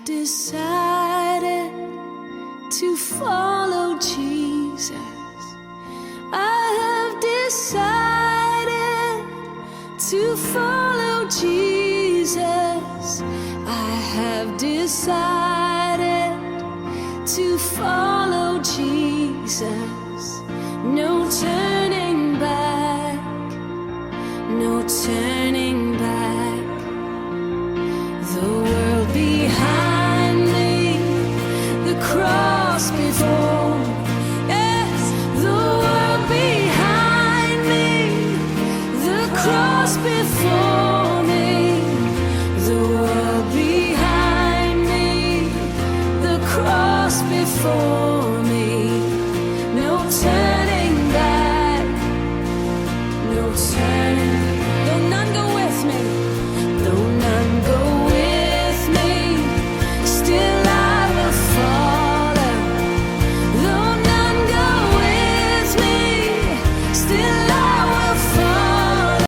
decided to follow Jesus. I have decided to follow Jesus. I have decided to follow Jesus. No turning back, no turning back. The world behind me, the cross before. Yes, the world behind me, the cross before me. The world behind me, the cross before me.